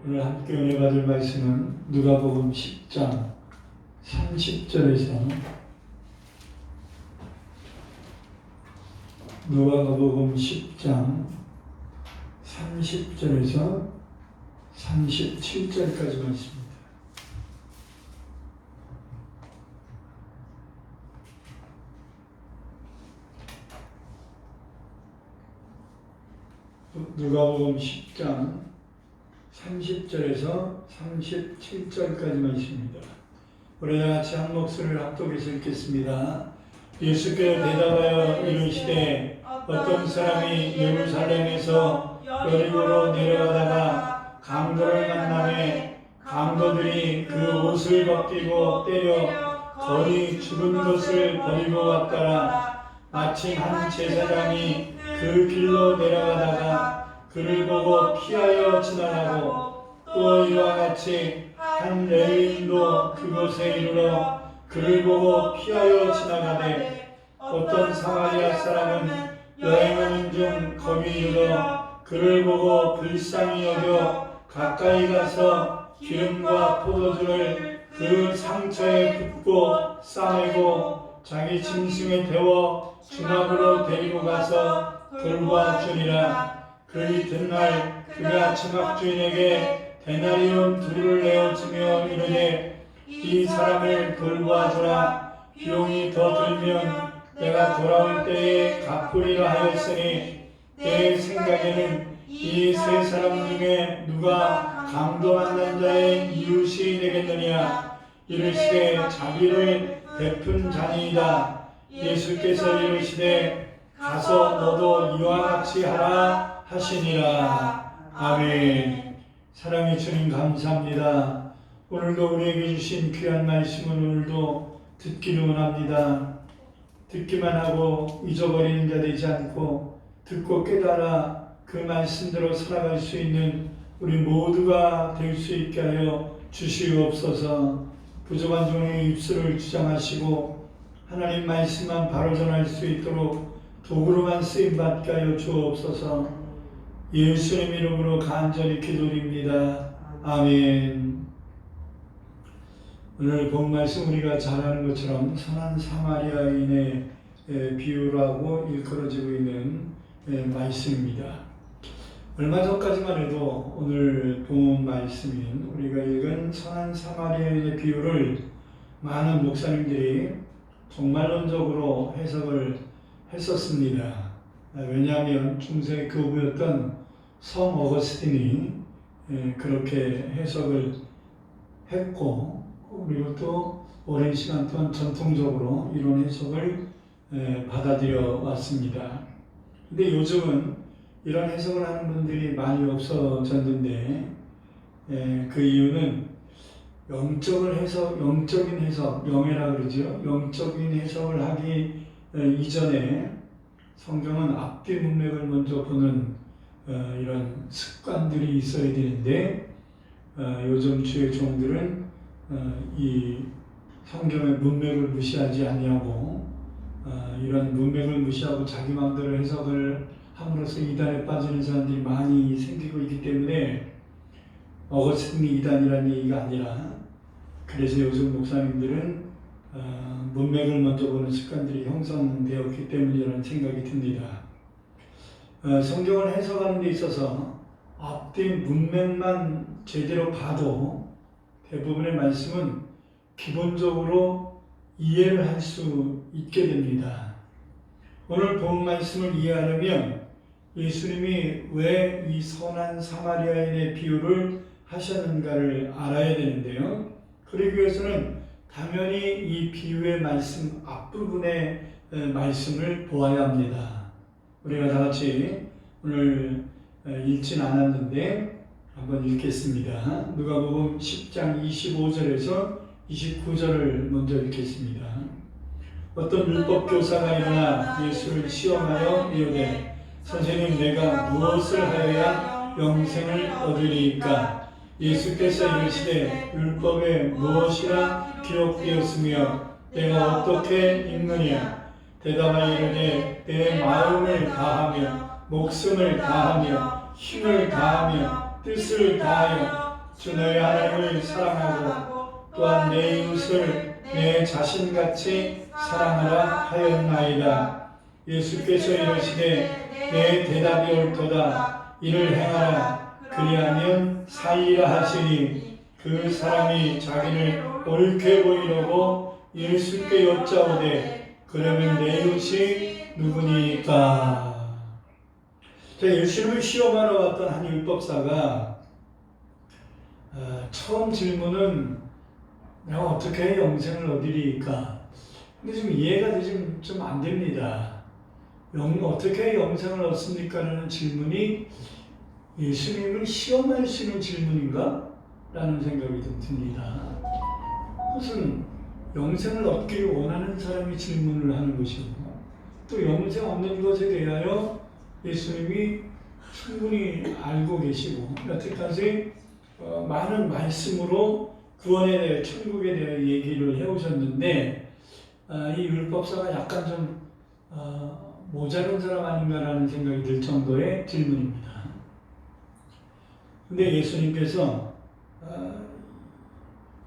오늘 함께 은혜 받을 말씀은 누가복음 10장 30절에서 누가복음 10장 30절에서 37절까지 말씀입니다. 누가복음 10장 30절에서 37절까지 말씀입니다. 우리 같이 한 목소리를 합독해서 읽겠습니다. 예수께서 대답하여 이르시되 어떤 사람이 예루살렘에서 여리고로 내려가다가 강도를 만나매 강도들이 그 옷을 벗기고 때려 거의 죽은 것을 버리고 왔더라. 마침 한 제사장이 그 길로 내려가다가 그를 보고 피하여 지나가고 또 이와 같이 한 레위인도 그곳에 이르러 그를 보고 피하여 지나가되 어떤 사마리아 사람은 여행하는 중 거기 이르러 그를 보고 불쌍히 여겨 가까이 가서 기름과 포도주를 그 상처에 붓고 싸매고 자기 짐승에 태워 주막으로 데리고 가서 돌보아주니라. 그 이튿날 그가 주막 주인에게 데나리온 둘을 내어주며 이르되 이 사람을 돌보아주라. 비용이 더 들면 내가 돌아올 때에 갚으리라 하였으니 내 생각에는 이 세 사람 중에 누가 강도 만난 자의 이웃이 되겠느냐. 이르시되 자기를 베푼 자니이다. 예수께서 이르시되 가서 너도 이와 같이 하라 하시니라. 아멘. 사랑의 주님 감사합니다. 오늘도 우리에게 주신 귀한 말씀을 오늘도 듣기를 원합니다. 듣기만 하고 잊어버리는 자 되지 않고 듣고 깨달아 그 말씀대로 살아갈 수 있는 우리 모두가 될 수 있게 하여 주시옵소서. 부족한 종의 입술을 주장하시고 하나님 말씀만 바로 전할 수 있도록 도구로만 쓰임받게 하여 주옵소서. 예수님 이름으로 간절히 기도드립니다. 아멘. 오늘 본 말씀 우리가 잘 아는 것처럼 선한 사마리아인의 비유라고 일컬어지고 있는 말씀입니다. 얼마 전까지만 해도 오늘 본 말씀인 우리가 읽은 선한 사마리아인의 비유를 많은 목사님들이 종말론적으로 해석을 했었습니다. 왜냐하면 중세 교부였던 성 어거스틴이 그렇게 해석을 했고 그리고 또 오랜 시간 동안 전통적으로 이런 해석을 받아들여 왔습니다. 근데 요즘은 이런 해석을 하는 분들이 많이 없어졌는데 그 이유는 영적인 해석, 영해라 그러죠. 영적인 해석을 하기 이전에 성경은 앞뒤 문맥을 먼저 보는 이런 습관들이 있어야 되는데 요즘 주의 종들은 이 성경의 문맥을 무시하지 아니하고 이런 문맥을 무시하고 자기 마음대로 해석을 함으로써 이단에 빠지는 사람들이 많이 생기고 있기 때문에 어거스틴이 이단이라는 얘기가 아니라 그래서 요즘 목사님들은 문맥을 먼저 보는 습관들이 형성되었기 때문이라는 생각이 듭니다. 성경을 해석하는 데 있어서 앞뒤 문맥만 제대로 봐도 대부분의 말씀은 기본적으로 이해를 할 수 있게 됩니다. 오늘 본 말씀을 이해하려면 예수님이 왜 이 선한 사마리아인의 비유를 하셨는가를 알아야 되는데요. 그러기 위해서는 당연히 이 비유의 말씀 앞부분의 말씀을 보아야 합니다. 우리가 다 같이 오늘 읽진 않았는데 한번 읽겠습니다. 누가복음 10장 25절에서 29절을 먼저 읽겠습니다. 어떤 율법교사가 일어나 예수를 시험하여 이르되 선생님 내가 무엇을 하여야 영생을 얻으리이까? 예수께서 이르시되 율법에 무엇이라 기록되었으며 내가 어떻게 읽느냐? 대답하여 이르되 내 마음을 다하며 목숨을 다하며 힘을 다하며 뜻을 다하여 주 너희 하나님을 사랑하고 또한 내 이웃을 내 자신같이 사랑하라 하였나이다. 예수께서 이르시되 내 대답이 옳도다. 이를 행하라. 그리하면 살리라 하시니 그 사람이 자기를 옳게 보이려고 예수께 여짜오되 그러면 내 이웃이 누구니까? 자, 예수님을 시험하러 왔던 한 율법사가 처음 질문은 내가 어떻게 영생을 얻으리까? 근데 좀 이해가 좀 안 됩니다. 어떻게 영생을 얻습니까? 라는 질문이 예수님을 시험할 수 있는 질문인가? 라는 생각이 좀 듭니다. 무슨 영생을 얻기를 원하는 사람이 질문을 하는 것이고 또 영생 얻는 것에 대하여 예수님이 충분히 알고 계시고 여태까지 많은 말씀으로 구원에 대해 천국에 대해 얘기를 해오셨는데 이 율법사가 약간 좀 모자른 사람 아닌가라는 생각이 들 정도의 질문입니다. 근데 예수님께서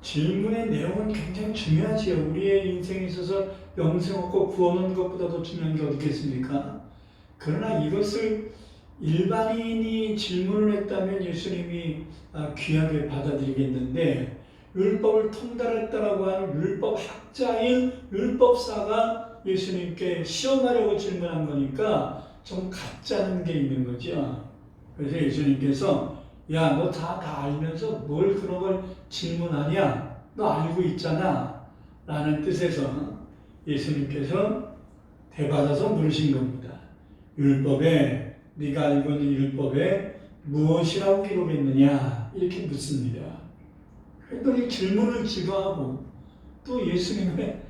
질문의 내용은 굉장히 중요하지요. 우리의 인생에 있어서 영생 얻고 구원 얻는 것보다 더 중요한 게 어디 있겠습니까? 그러나 이것을 일반인이 질문을 했다면 예수님이 귀하게 받아들이겠는데 율법을 통달했다라고 하는 율법학자인 율법사가 예수님께 시험하려고 질문한 거니까 좀 가짜는 게 있는 거죠. 그래서 예수님께서 야, 너 다 알면서 뭘 그런 걸 질문하냐? 너 알고 있잖아. 라는 뜻에서 예수님께서 대받아서 물으신 겁니다. 율법에, 네가 알고 있는 율법에 무엇이라고 기록했느냐? 이렇게 묻습니다. 그랬더니 질문을 지도하고 또 예수님의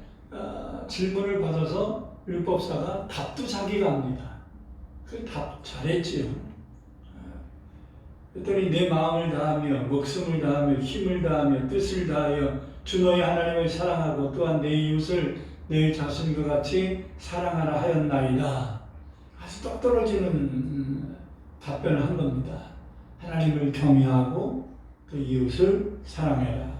질문을 받아서 율법사가 답도 자기가 합니다. 그 답 잘했지요. 그랬더니 내 마음을 다하며 목숨을 다하며 힘을 다하며 뜻을 다하여 주 너희 하나님을 사랑하고 또한 내 이웃을 내 자신과 같이 사랑하라 하였나이다. 아주 똑 떨어지는 답변을 한 겁니다. 하나님을 경외하고 또 이웃을 사랑해라.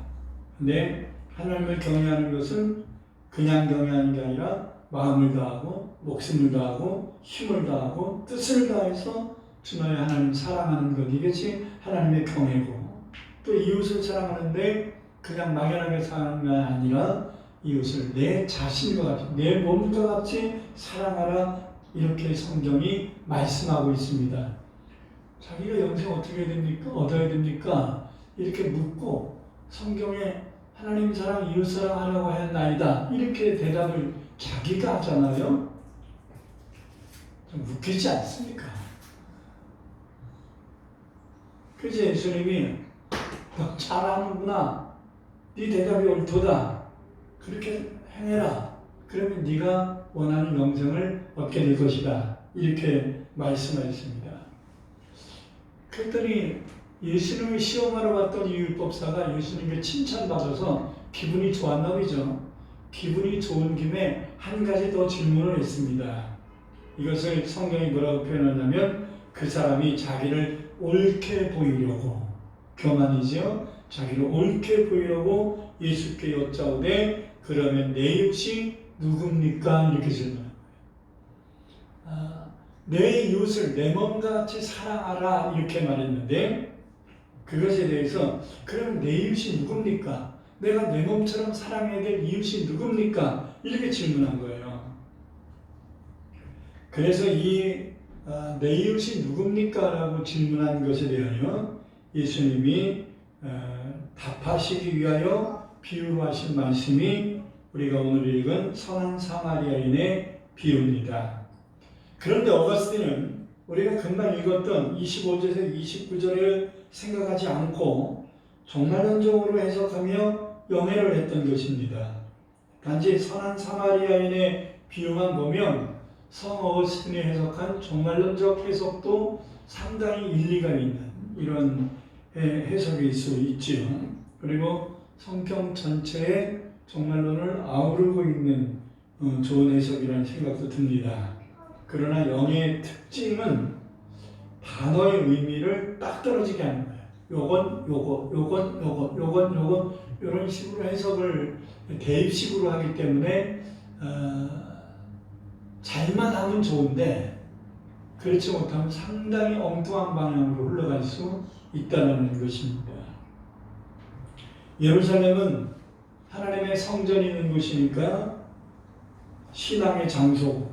근데 하나님을 경외하는 것은 그냥 경외하는 게 아니라 마음을 다하고 목숨을 다하고 힘을 다하고 뜻을 다해서 주 너희 하나님 사랑하는 것, 이것이 하나님의 경외고 또 이웃을 사랑하는데 그냥 막연하게 사랑하는 게 아니라 이웃을 내 자신과 같이 내 몸과 같이 사랑하라, 이렇게 성경이 말씀하고 있습니다. 자기가 영생 어떻게 됩니까? 얻어야 됩니까? 이렇게 묻고 성경에 하나님 사랑, 이웃 사랑하라고 했나이다, 이렇게 대답을 자기가 하잖아요. 좀 웃기지 않습니까? 그래서 예수님이 너 잘하는구나, 네 대답이 옳도다, 그렇게 행해라, 그러면 네가 원하는 영생을 얻게 될 것이다, 이렇게 말씀하셨습니다. 그랬더니 예수님을 시험하러 갔던 이 율법사가 예수님께 칭찬받아서 기분이 좋았나 보죠. 기분이 좋은 김에 한 가지 더 질문을 했습니다. 이것을 성경이 뭐라고 표현하냐면 그 사람이 자기를 옳게 보이려고, 교만이죠. 자기를 옳게 보이려고 예수께 여짜오되 그러면 내 이웃이 누굽니까? 이렇게 질문한 거예요. 내 이웃을 내 몸과 같이 사랑하라, 이렇게 말했는데 그것에 대해서 그럼 내 이웃이 누굽니까? 내가 내 몸처럼 사랑해야 될 이웃이 누굽니까? 이렇게 질문한 거예요. 그래서 내 이웃이 누굽니까? 라고 질문한 것에 대하여 예수님이 답하시기 위하여 비유로 하신 말씀이 우리가 오늘 읽은 선한 사마리아인의 비유입니다. 그런데 어거스틴은 우리가 금방 읽었던 25절에서 29절을 생각하지 않고 종말론적으로 해석하며 연애를 했던 것입니다. 단지 선한 사마리아인의 비유만 보면 성 어거스틴이 해석한 종말론적 해석도 상당히 일리가 있는 이런 해석일 수 있지요. 그리고 성경 전체의 종말론을 아우르고 있는 좋은 해석이라는 생각도 듭니다. 그러나 연애의 특징은 단어의 의미를 딱 떨어지게 하는 거예요. 요건 이런 식으로 해석을 대입식으로 하기 때문에 잘만 하면 좋은데 그렇지 못하면 상당히 엉뚱한 방향으로 흘러갈 수 있다는 것입니다. 예루살렘은 하나님의 성전이 있는 곳이니까 신앙의 장소,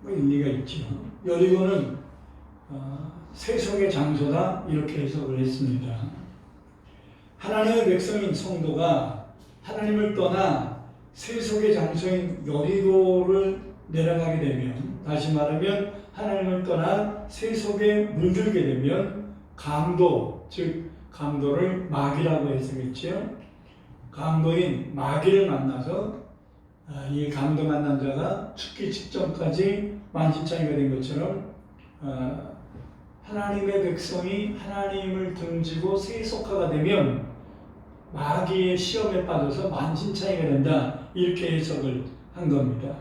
의미가 있죠. 여리고는 세속의 장소다 이렇게 해석을 했습니다. 하나님의 백성인 성도가 하나님을 떠나 세속의 장소인 여리고를 내려가게 되면, 다시 말하면 하나님을 떠나 세속에 물들게 되면 강도, 즉 강도를 마귀라고 해석했죠. 강도인 마귀를 만나서 이 강도 만난 자가 죽기 직전까지 만신창이가 된 것처럼 하나님의 백성이 하나님을 등지고 세속화가 되면 마귀의 시험에 빠져서 만신창이가 된다 이렇게 해석을 한 겁니다.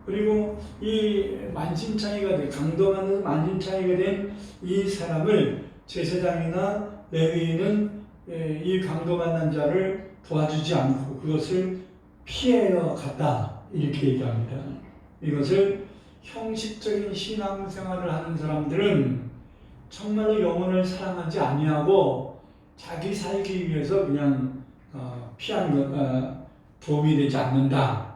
그리고 이 만신창이가 된, 강도 만나서 만신창이가 된 이 사람을 제사장이나 레위인은 이 강도 만난 자를 도와주지 않고 그것을 피해러 갔다 이렇게 얘기합니다. 이것을 형식적인 신앙생활을 하는 사람들은 정말로 영혼을 사랑하지 아니하고 자기 살기 위해서 그냥 피하는 것, 도움이 되지 않는다.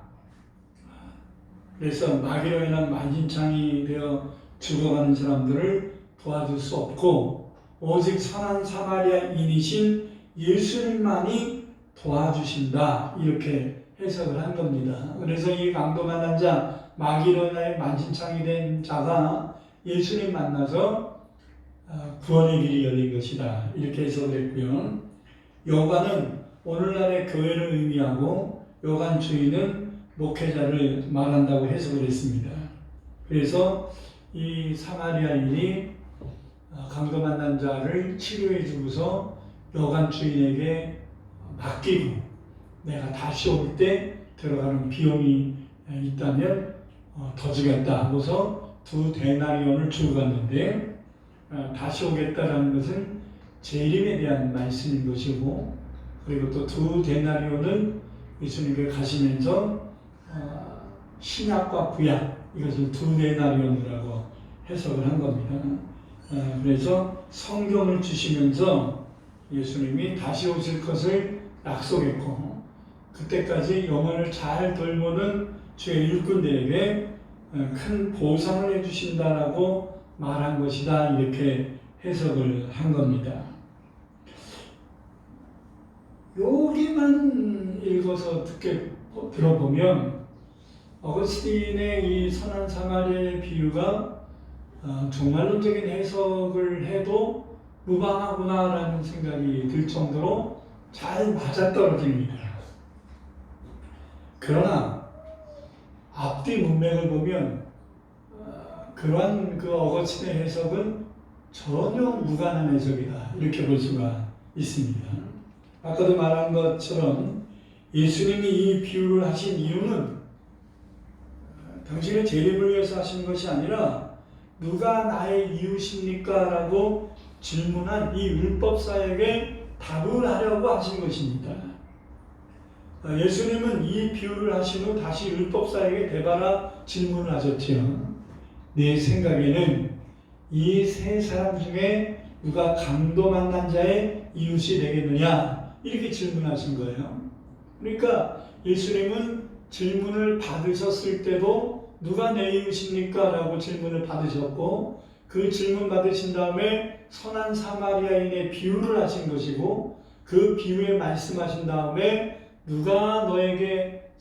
그래서 마귀로 인한 만신창이 되어 죽어가는 사람들을 도와줄 수 없고 오직 선한 사마리아인이신 예수님만이 도와주신다 이렇게 해석을 한 겁니다. 그래서 이 강도 만난 자, 마귀로 인하여 만신창이 된 자가 예수님 만나서 구원의 길이 열린 것이다 이렇게 해석을 했고요. 여관은 오늘날의 교회를 의미하고 여관 주인은 목회자를 말한다고 해석을 했습니다. 그래서 이 사마리아인이 강도 만난 자를 치료해 주고서 여관 주인에게 맡기고 내가 다시 올 때 들어가는 비용이 있다면 더 주겠다 하고서 2 데나리온을 주고 갔는데 다시 오겠다라는 것은 재림에 대한 말씀인 것이고, 그리고 또 2 데나리온은 예수님께 가시면서 신약과 구약 이것을 2 데나리온이라고 해석을 한 겁니다. 그래서 성경을 주시면서 예수님이 다시 오실 것을 약속했고 그때까지 영혼을 잘 돌보는 주의 일꾼들에게 큰 보상을 해주신다라고 말한 것이다 이렇게 해석을 한 겁니다. 여기만 읽어서 들어보면 어거스틴의 이 선한 사마리아의 비유가 종말론적인 해석을 해도 무방하구나라는 생각이 들 정도로 잘 맞아떨어집니다. 그러나 앞뒤 문맥을 보면 그러한 그 어거스틴의 해석은 전혀 무관한 해석이다 이렇게 볼 수가 있습니다. 아까도 말한 것처럼 예수님이 이 비유를 하신 이유는 당신의 재림을 위해서 하신 것이 아니라 누가 나의 이웃입니까? 라고 질문한 이 율법사에게 답을 하려고 하신 것입니다. 예수님은 이 비유를 하신 후 다시 율법사에게 되돌아 질문을 하셨지요. 내 생각에는 이 세 사람 중에 누가 강도 만난 자의 이웃이 되겠느냐? 이렇게 질문하신 거예요. 그러니까 예수님은 질문을 받으셨을 때도 누가 내 이웃입니까? 라고 질문을 받으셨고 그 질문 받으신 다음에 선한 사마리아인의 비유를 하신 것이고 그 비유에 말씀하신 다음에 누가 너에게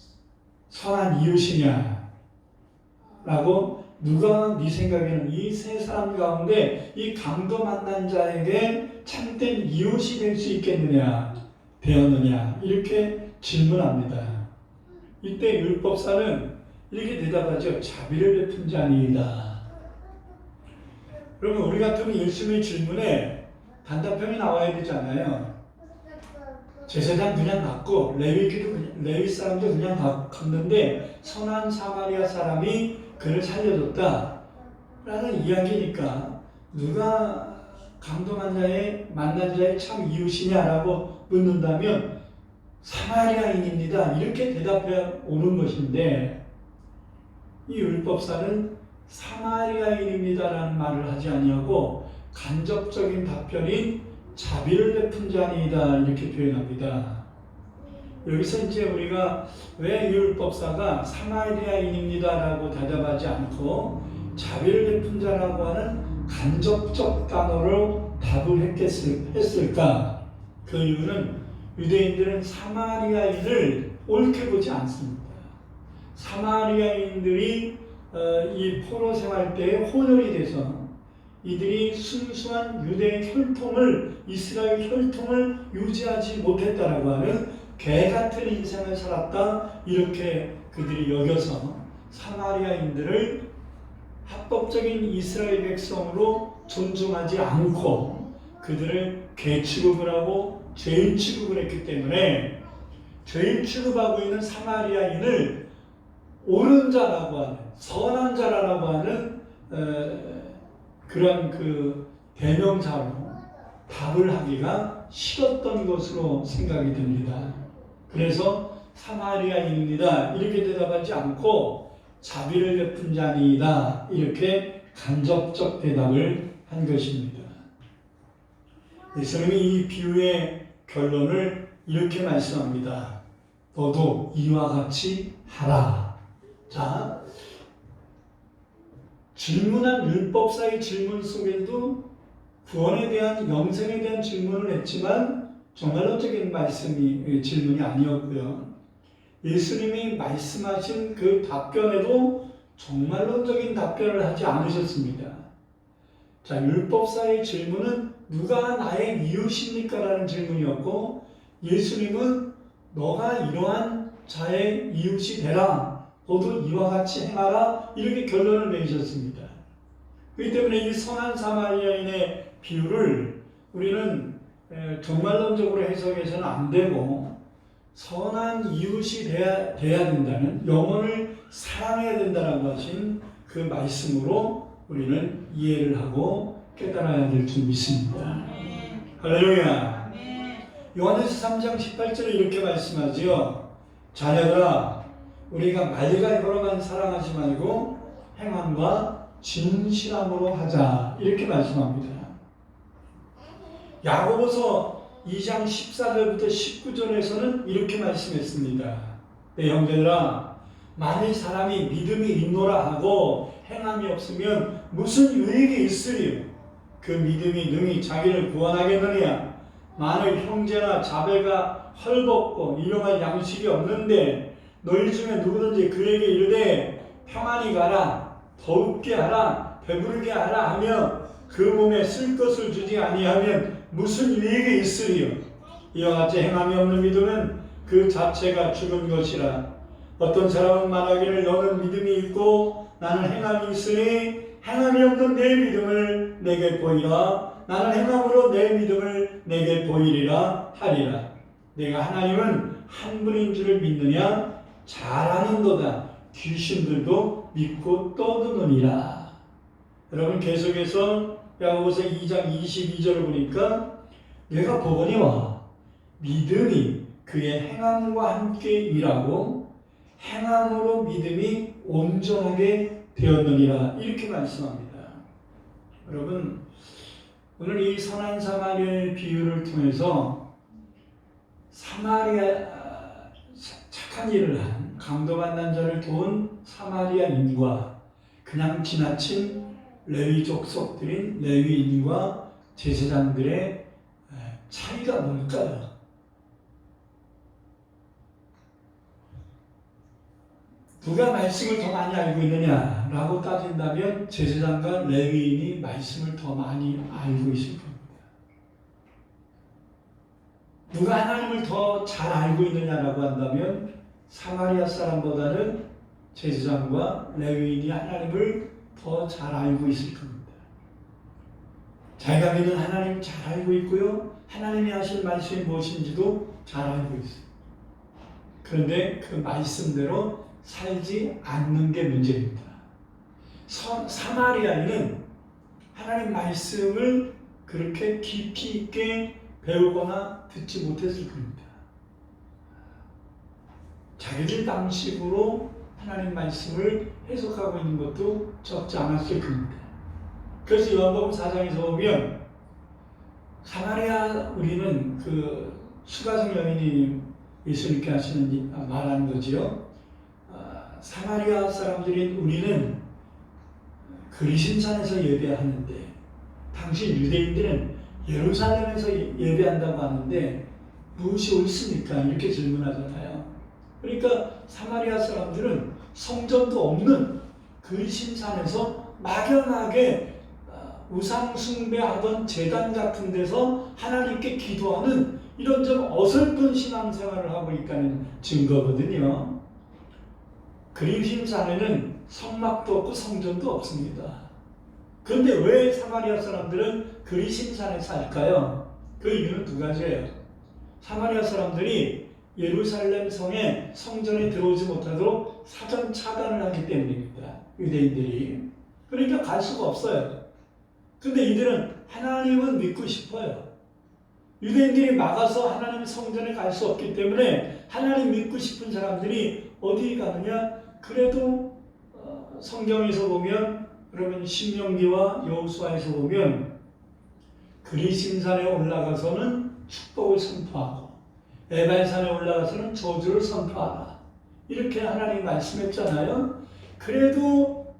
선한 이웃이냐? 라고 누가 네 생각에는 이 세 사람 가운데 이 강도 만난 자에게 참된 이웃이 될 수 있겠느냐? 되었느냐? 이렇게 질문합니다. 이때 율법사는 이렇게 대답하죠. 자비를 베푼 자니이다. 그러면 우리 같으면 예수님의 질문에 단답형이 나와야 되잖아요. 제사장 그냥 갔고 레위 사람도 그냥 갔는데 선한 사마리아 사람이 그를 살려줬다 라는 이야기니까 누가 만난 자의 참 이웃이냐라고 묻는다면 사마리아인입니다. 이렇게 대답해 오는 것인데 이 율법사는 사마리아인입니다라는 말을 하지 아니하고 간접적인 답변인 자비를 베푼 자니이다 이렇게 표현합니다. 여기서 이제 우리가 왜 율법사가 사마리아인입니다라고 대답하지 않고 자비를 베푼 자라고 하는 간접적 단어로 답을 했을까? 그 이유는 유대인들은 사마리아인을 옳게 보지 않습니다. 사마리아인들이 이 포로 생활 때에 혼혈이 돼서 이들이 순수한 유대 혈통을 이스라엘 혈통을 유지하지 못했다라고 하는 개 같은 인생을 살았다 이렇게 그들이 여겨서 사마리아인들을 합법적인 이스라엘 백성으로 존중하지 않고 그들을 개 취급을 하고 죄인 취급을 했기 때문에 죄인 취급하고 있는 사마리아인을 옳은 자라고 하는 선한 자라고 하는 그런 그 대명사로 답을 하기가 싫었던 것으로 생각이 듭니다. 그래서 사마리아인입니다 이렇게 대답하지 않고 자비를 베푼 자니이다 이렇게 간접적 대답을 한 것입니다. 예수님이 이 비유의 결론을 이렇게 말씀합니다. 너도 이와 같이 하라. 자, 질문한 율법사의 질문 속에도 구원에 대한 영생에 대한 질문을 했지만 정말론적인 질문이 아니었고요. 예수님이 말씀하신 그 답변에도 정말론적인 답변을 하지 않으셨습니다. 자, 율법사의 질문은 누가 나의 이웃입니까? 라는 질문이었고 예수님은 너가 이러한 자의 이웃이 되라. 너도 이와 같이 행하라. 이렇게 결론을 내리셨습니다. 그렇기 때문에 이 선한 사마리아인의 비유를 우리는 정말론적으로 해석해서는 안 되고 선한 이웃이 돼야 된다는 영혼을 사랑해야 된다는 하신 그 말씀으로 우리는 이해를 하고 깨달아야 될 줄 믿습니다. 할렐루야. 요한에서 3장 18절에 이렇게 말씀하지요. 자녀들아 우리가 말과 혀로만 사랑하지 말고 행함과 진실함으로 하자 이렇게 말씀합니다. 야고보서 2장 14절부터 19절에서는 이렇게 말씀했습니다. 내 형제들아 만일 사람이 믿음이 있노라 하고 행함이 없으면 무슨 유익이 있으리요? 그 믿음이 능히 자기를 구원하겠느냐? 만일 형제나 자매가 헐벗고 일용할 양식이 없는데 너희 중에 누구든지 그에게 이르되 평안히 가라, 더웁게 하라, 배부르게 하라 하며 그 몸에 쓸 것을 주지 아니하면 무슨 유익이 있으리요? 이와 같이 행함이 없는 믿음은 그 자체가 죽은 것이라. 어떤 사람은 말하기를 너는 믿음이 있고 나는 행함이 있으니 행함이 없는 내 믿음을 내게 보이라. 나는 행함으로 내 믿음을 내게 보이리라 하리라. 내가 하나님은 한 분인 줄을 믿느냐? 잘 아는도다. 귀신들도 믿고 떠드느니라. 여러분 계속해서 야고보서 2장 22절을 보니까 내가 보거니와 믿음이 그의 행함과 함께 일하고 행함으로 믿음이 온전하게 되었느니라 이렇게 말씀합니다. 여러분 오늘 이 선한 사마리아의 비유를 통해서 착한 일을 한 강도 만난 자를 도운 사마리아인과 그냥 지나친 레위 족속들인 레위인과 제사장들의 차이가 뭘까요? 누가 말씀을 더 많이 알고 있느냐라고 따진다면 제사장과 레위인이 말씀을 더 많이 알고 있을 겁니다. 누가 하나님을 더 잘 알고 있느냐라고 한다면 사마리아 사람보다는 제사장과 레위인이 하나님을 더 잘 알고 있을 겁니다. 자기가 믿는 하나님을 잘 알고 있고요. 하나님이 하실 말씀이 무엇인지도 잘 알고 있어요. 그런데 그 말씀대로 살지 않는 게 문제입니다. 사마리아인은 하나님 말씀을 그렇게 깊이 있게 배우거나 듣지 못했을 겁니다. 자기들 방식으로 하나님 말씀을 해석하고 있는 것도 적지 않았을 겁니다. 그래서 요한복음 4장에서 보면 사마리아 우리는 그 수가성 여인이 예수님께 하시는 말하는 거지요. 사마리아 사람들인 우리는 그리심산에서 예배하는데 당시 유대인들은 예루살렘에서 예배한다고 하는데 무엇이 옳습니까? 이렇게 질문하잖아요. 그러니까 사마리아 사람들은 성전도 없는 그리심산에서 막연하게 우상 숭배하던 제단 같은 데서 하나님께 기도하는 이런 좀 어설픈 신앙생활을 하고 있다는 증거거든요. 그리심산에는 성막도 없고 성전도 없습니다. 그런데 왜 사마리아 사람들은 그리심산에 살까요? 그 이유는 두 가지예요. 사마리아 사람들이 예루살렘 성전에 들어오지 못하도록 사전 차단을 하기 때문입니다. 유대인들이. 그러니까 갈 수가 없어요. 근데 이들은 하나님은 믿고 싶어요. 유대인들이 막아서 하나님 성전에 갈 수 없기 때문에 하나님 믿고 싶은 사람들이 어디 가느냐? 그래도 성경에서 보면 그러면 신명기와 여호수아에서 보면 그리심산에 올라가서는 축복을 선포하고 에발산에 올라가서는 저주를 선포하라. 이렇게 하나님이 말씀했잖아요. 그래도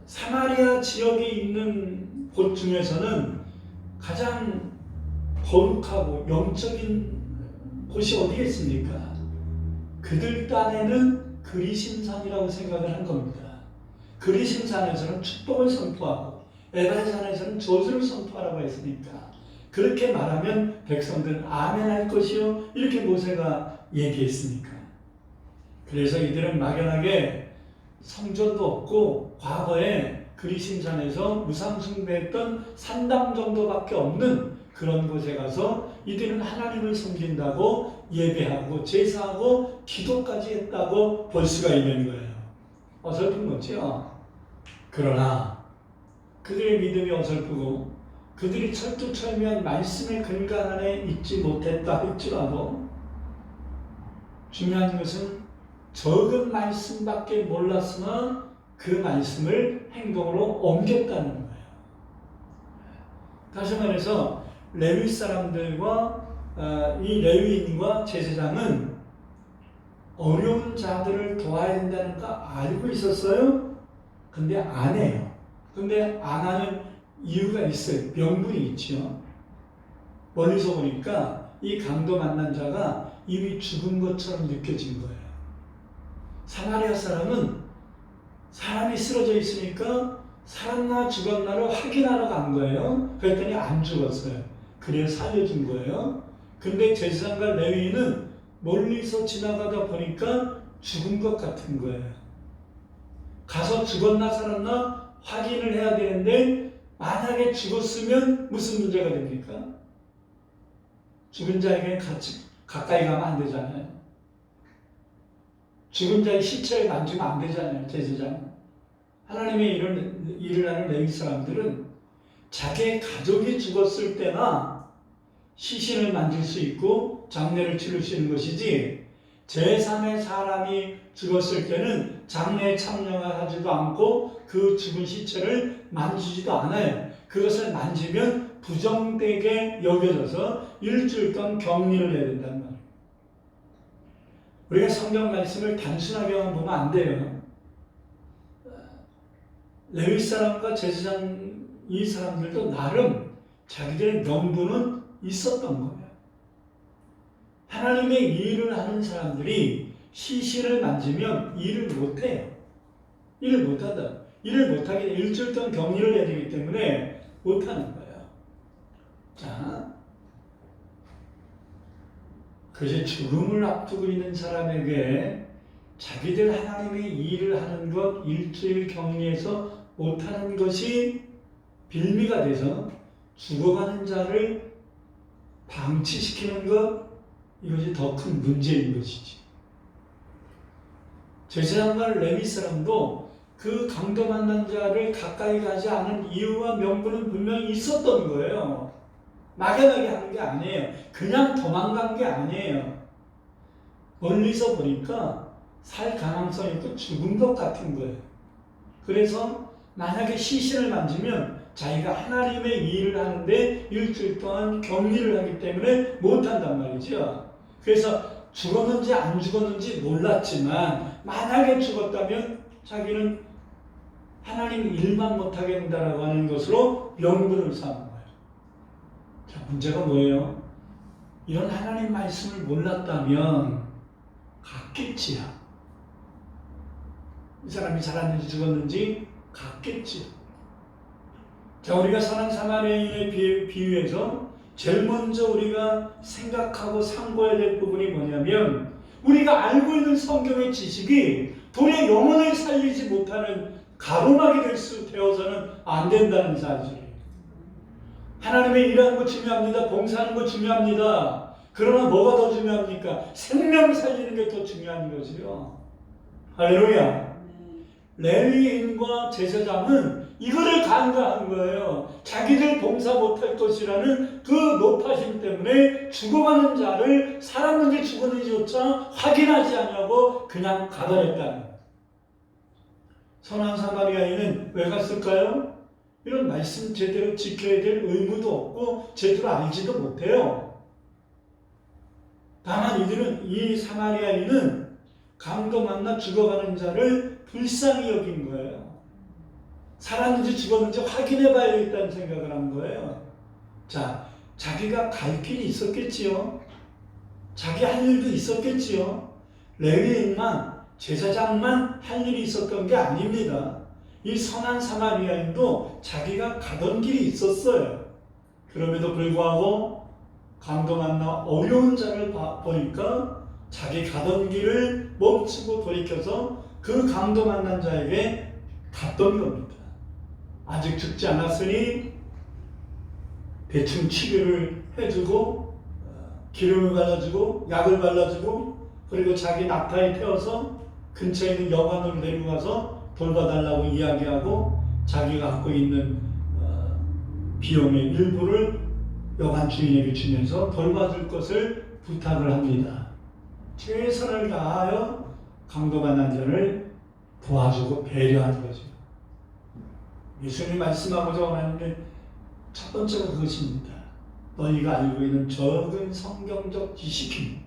사마리아 지역에 있는 곳 중에서는 가장 거룩하고 영적인 곳이 어디겠습니까? 그들 딴에는 그리심산이라고 생각을 한 겁니다. 그리심산에서는 축복을 선포하고 에발산에서는 저주를 선포하라고 했으니까 그렇게 말하면 백성들은 아멘 할 것이요 이렇게 모세가 얘기했으니까. 그래서 이들은 막연하게 성전도 없고 과거에 그리심산에서 무상 숭배했던 산당 정도밖에 없는 그런 곳에 가서 이들은 하나님을 섬긴다고 예배하고 제사하고 기도까지 했다고 볼 수가 있는 거예요. 어설픈 거죠. 그러나 그들의 믿음이 어설프고 그들이 철두철미한 말씀의 근간 안에 있지 못했다 할지라도 중요한 것은 적은 말씀밖에 몰랐으나 그 말씀을 행동으로 옮겼다는 거예요. 다시 말해서 레위 사람들과 이 레위인과 제사장은 어려운 자들을 도와야 된다는 거 알고 있었어요? 근데 안 해요. 근데 안 하는 이유가 있어요. 명분이 있죠. 멀리서 보니까 이 강도 만난 자가 이미 죽은 것처럼 느껴진 거예요. 사마리아 사람은 사람이 쓰러져 있으니까 살았나 죽었나를 확인하러 간 거예요. 그랬더니 안 죽었어요. 그래서 살려준 거예요. 근데 제사장과 레위인은 멀리서 지나가다 보니까 죽은 것 같은 거예요. 가서 죽었나 살았나 확인을 해야 되는데 만약에 죽었으면 무슨 문제가 됩니까? 죽은 자에게 같이 가까이 가면 안 되잖아요. 죽은 자의 시체를 만지면 안 되잖아요. 제사장. 하나님의 일을 하는 레위 사람들은 자기의 가족이 죽었을 때나 시신을 만질 수 있고 장례를 치를 수 있는 것이지 제3의 사람이 죽었을 때는 장례에 참여하지도 않고 그 죽은 시체를 만지지도 않아요. 그것을 만지면 부정되게 여겨져서 일주일 동안 격리를 해야 된단 말이에요. 우리가 성경 말씀을 단순하게만 보면 안 돼요. 레위 사람과 제사장 이 사람들도 나름 자기들의 명분은 있었던 거예요. 하나님의 일을 하는 사람들이 시신을 만지면 일을 못해요. 일을 못한다. 일을 못하게 일주일 동안 격리를 해야 되기 때문에 못하는 거예요. 자, 그래서 죽음을 앞두고 있는 사람에게 자기들 하나님의 일을 하는 것 일주일 격리해서 못하는 것이 빌미가 돼서 죽어가는 자를 방치시키는 것, 이것이 더 큰 문제인 것이지. 제사장과 레위 사람도 그 강도 만난 자를 가까이 가지 않은 이유와 명분은 분명히 있었던 거예요. 막연하게 하는 게 아니에요. 그냥 도망간 게 아니에요. 멀리서 보니까 살 가능성이 있고 죽은 것 같은 거예요. 그래서 만약에 시신을 만지면 자기가 하나님의 일을 하는데 일주일 동안 격리를 하기 때문에 못한단 말이죠. 그래서 죽었는지 안 죽었는지 몰랐지만 만약에 죽었다면 자기는 하나님 일만 못하게 된다라고 하는 것으로 명분을 삼은 거예요. 자, 문제가 뭐예요? 이런 하나님 말씀을 몰랐다면 갔겠지요. 이 사람이 살았는지 죽었는지 갔겠지요. 자, 우리가 선한 사마리아인에 비유해서 제일 먼저 우리가 생각하고 상고해야 될 부분이 뭐냐면 우리가 알고 있는 성경의 지식이 도리어 영혼을 살리지 못하는 가로막이 되어서는 안 된다는 사실이에요. 하나님의 일하는 거 중요합니다. 봉사하는 거 중요합니다. 그러나 뭐가 더 중요합니까? 생명 살리는 게 더 중요한 거지요. 할렐루야. 레위인과 제사장은 이거를 간과한 거예요. 자기들 봉사 못할 것이라는 그 높아심 때문에 죽어가는 자를 살았는지 죽었는지조차 확인하지 않냐고 그냥 가버렸다는 거예요. 선한 사마리아인은 왜 갔을까요? 이런 말씀 제대로 지켜야 될 의무도 없고 제대로 알지도 못해요. 다만 이들은 이 사마리아인은 강도 만나 죽어가는 자를 불쌍히 여긴 거예요. 살았는지 죽었는지 확인해 봐야겠다는 생각을 한 거예요. 자, 자기가 갈 길이 있었겠지요. 자기 할 일도 있었겠지요. 레위인만, 제사장만 할 일이 있었던 게 아닙니다. 이 선한 사마리아인도 자기가 가던 길이 있었어요. 그럼에도 불구하고 강도 만나 어려운 자를 보니까 자기 가던 길을 멈추고 돌이켜서 그 강도 만난 자에게 갔던 겁니다. 아직 죽지 않았으니 대충 치료를 해주고 기름을 발라주고 약을 발라주고 그리고 자기 낙타에 태워서 근처에 있는 여관으로 데리고 가서 돌봐달라고 이야기하고 자기가 갖고 있는 비용의 일부를 여관 주인에게 주면서 돌봐줄 것을 부탁을 합니다. 최선을 다하여 강도 만난 자를 도와주고 배려하는 거죠. 예수님이 말씀하고자 원하는 게 첫 번째가 그것입니다. 너희가 알고 있는 적은 성경적 지식이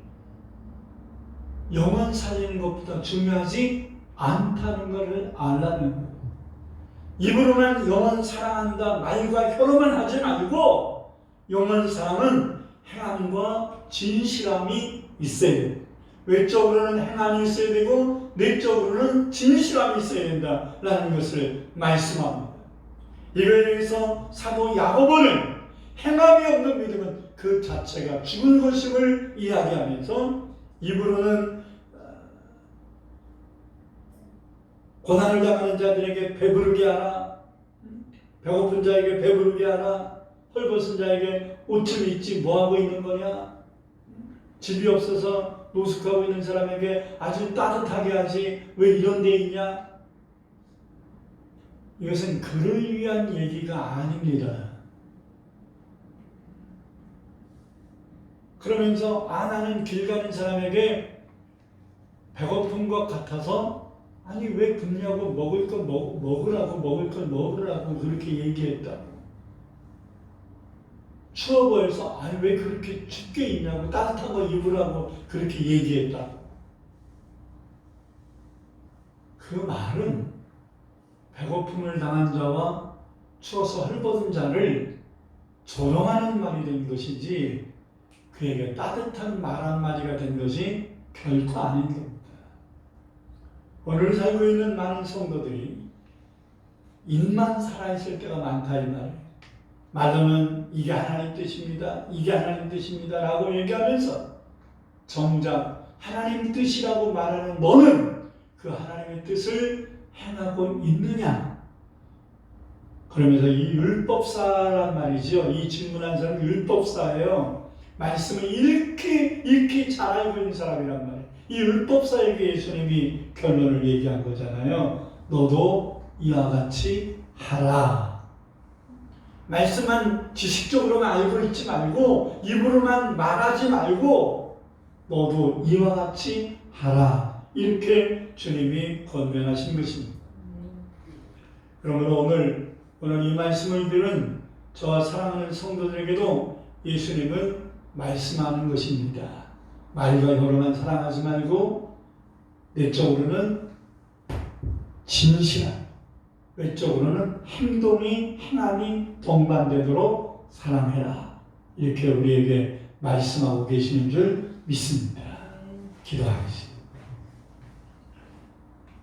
영혼 살리는 것보다 중요하지 않다는 것을 알라는 거예요. 입으로만 영혼 사랑한다 말과 혀로만 하지 말고 영혼 사랑은 행함과 진실함이 있어야 돼요. 외적으로는 행함이 있어야 되고 내적으로는 진실함이 있어야 된다라는 것을 말씀합니다. 이거에 대해서 사도 야고보는 행함이 없는 믿음은 그 자체가 죽은 것임을 이야기하면서 입으로는 고난을 당하는 자들에게 배부르게 하라, 배고픈 자에게 배부르게 하라, 헐벗은 자에게 옷을 입지 뭐하고 있는 거냐, 집이 없어서 노숙하고 있는 사람에게 아주 따뜻하게 하지 왜 이런 데 있냐. 이것은 그를 위한 얘기가 아닙니다. 그러면서 나는 길 가는 사람에게 배고픈 것 같아서 아니 왜 굶냐고 먹을 거 먹으라고 먹을 걸 먹으라고 그렇게 얘기했다고. 추워 보여서 아니 왜 그렇게 춥게 입냐고 따뜻한 거 입으라고 그렇게 얘기했다고. 그 말은 배고픔을 당한 자와 추워서 헐벗은 자를 조롱하는 말이 된 것이지 그에게 따뜻한 말 한마디가 된 것이 결코 아닌 겁니다. 오늘 살고 있는 많은 성도들이 입만 살아있을 때가 많다 이 말이에요. 말로는 이게 하나님 뜻입니다. 이게 하나님 뜻입니다. 라고 얘기하면서 정작 하나님 뜻이라고 말하는 너는 그 하나님의 뜻을 행하고 있느냐? 그러면서 이 율법사란 말이죠. 이 질문한 사람은 율법사예요. 말씀을 읽기 잘 알고 있는 사람이란 말이에요. 이 율법사에게 예수님이 결론을 얘기한 거잖아요. 너도 이와 같이 하라. 말씀만 지식적으로만 알고 있지 말고 입으로만 말하지 말고 너도 이와 같이 하라. 이렇게 주님이 권면하신 것입니다. 그러므로 오늘 이 말씀을 들은 저와 사랑하는 성도들에게도 예수님은 말씀하는 것입니다. 말과 혀로만 사랑하지 말고 내적으로는 진실한, 외적으로는 행함이 동반되도록 사랑해라. 이렇게 우리에게 말씀하고 계시는 줄 믿습니다. 기도하겠습니다.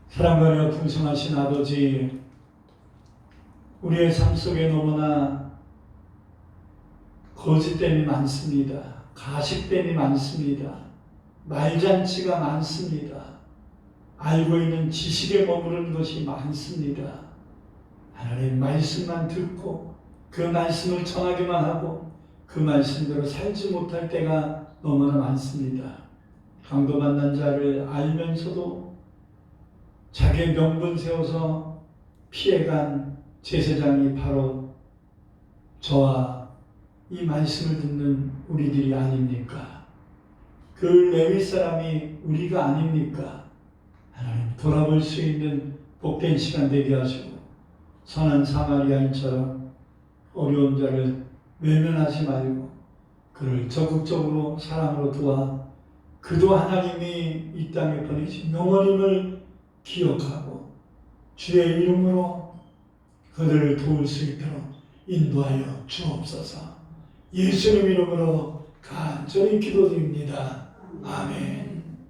사랑과 풍성하신 아버지, 우리의 삶 속에 너무나 거짓됨이 많습니다. 가식됨이 많습니다. 말잔치가 많습니다. 알고 있는 지식에 머무르는 것이 많습니다. 하나님 말씀만 듣고 그 말씀을 전하기만 하고 그 말씀대로 살지 못할 때가 너무나 많습니다. 강도 만난 자를 알면서도 자기의 명분 세워서 피해간 제사장이 바로 저와 이 말씀을 듣는 우리들이 아닙니까? 그 레위 사람이 우리가 아닙니까? 하나님 돌아볼 수 있는 복된 시간 되게 하시고 선한 사마리아인처럼 어려운 자를 외면하지 말고 그를 적극적으로 사랑으로 도와 그도 하나님이 이 땅에 보내신 영원임을 기억하고 주의 이름으로 그들을 도울 수 있도록 인도하여 주옵소서. 예수님 이름으로 간절히 기도드립니다. 아멘.